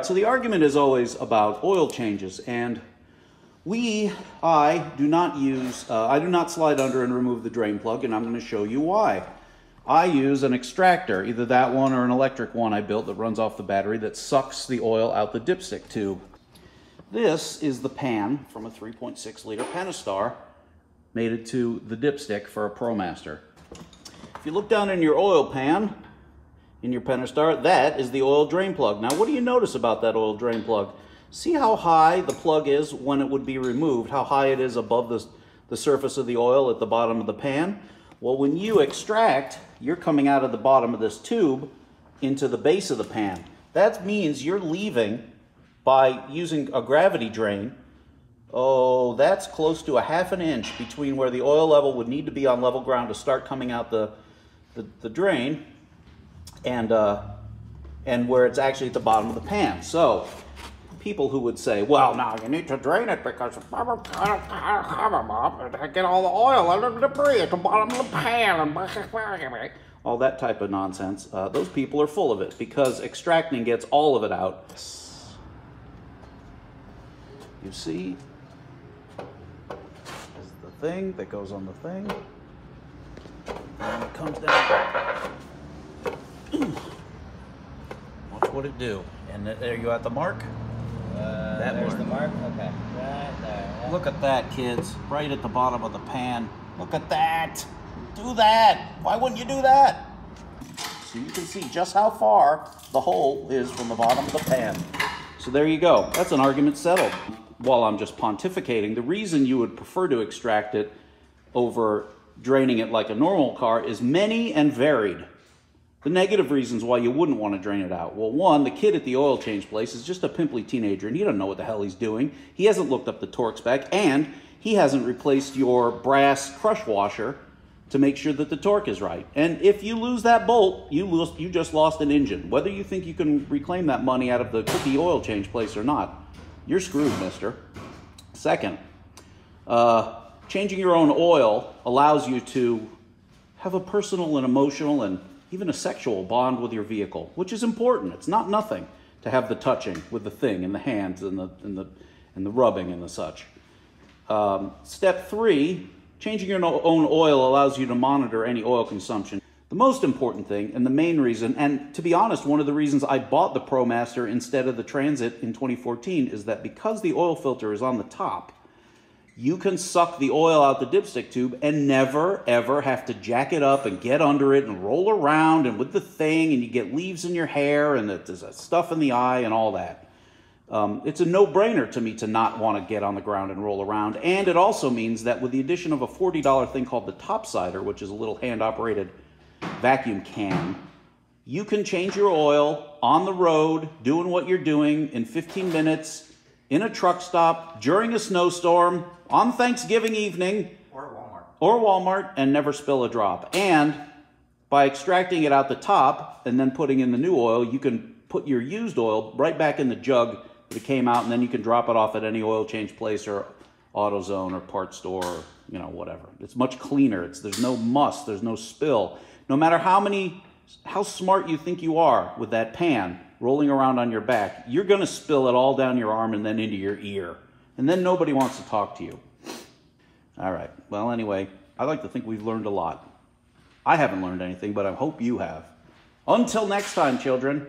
right, so the argument is always about oil changes, and I do not slide under and remove the drain plug, and I'm going to show you why. I use an extractor, either that one or an electric one I built that runs off the battery that sucks the oil out the dipstick tube. This is the pan from a 3.6 liter Pentastar, mated to the dipstick for a ProMaster. If you look down in your oil pan, in your Pentastar, that is the oil drain plug. Now, what do you notice about that oil drain plug? See how high the plug is when it would be removed, how high it is above the surface of the oil at the bottom of the pan? Well, when you extract, you're coming out of the bottom of this tube into the base of the pan. That means you're leaving, by using a gravity drain, oh, that's close to 1/2 inch between where the oil level would need to be on level ground to start coming out the drain and where it's actually at the bottom of the pan. So people who would say, well, now you need to drain it because I get all the oil and the debris at the bottom of the pan, all that type of nonsense, those people are full of it, because extracting gets all of it out. You see, this is the thing that goes on the thing, and it comes down. Watch what it do. And there you at the mark? There's the mark? Okay. Right there. Yeah. Look at that, kids. Right at the bottom of the pan. Look at that. Do that. Why wouldn't you do that? So you can see just how far the hole is from the bottom of the pan. So there you go. That's an argument settled. While I'm just pontificating, the reason you would prefer to extract it over draining it like a normal car is many and varied. The negative reasons why you wouldn't want to drain it out. Well, one, the kid at the oil change place is just a pimply teenager, and he doesn't know what the hell he's doing. He hasn't looked up the torque spec, and he hasn't replaced your brass crush washer to make sure that the torque is right. And if you lose that bolt, you just lost an engine. Whether you think you can reclaim that money out of the cookie oil change place or not, you're screwed, mister. Second, changing your own oil allows you to have a personal and emotional and even a sexual bond with your vehicle, which is important. It's not nothing to have the touching with the thing and the hands and the rubbing and the such. Step 3, changing your own oil allows you to monitor any oil consumption. The most important thing, and the main reason, and to be honest, one of the reasons I bought the ProMaster instead of the Transit in 2014, is that because the oil filter is on the top, you can suck the oil out the dipstick tube and never, ever have to jack it up and get under it and roll around and with the thing, and you get leaves in your hair and there's stuff in the eye and all that. It's a no-brainer to me to not want to get on the ground and roll around. And it also means that with the addition of a $40 thing called the Topsider, which is a little hand-operated vacuum can, you can change your oil on the road, doing what you're doing in 15 minutes, in a truck stop, during a snowstorm, on Thanksgiving evening, or Walmart, and never spill a drop. And by extracting it out the top and then putting in the new oil, you can put your used oil right back in the jug that it came out, and then you can drop it off at any oil change place or AutoZone or parts store, or, you know, whatever. It's much cleaner. There's no muss, there's no spill. No matter how smart you think you are with that pan rolling around on your back, you're going to spill it all down your arm and then into your ear. And then nobody wants to talk to you. All right. Well, anyway, I like to think we've learned a lot. I haven't learned anything, but I hope you have. Until next time, children.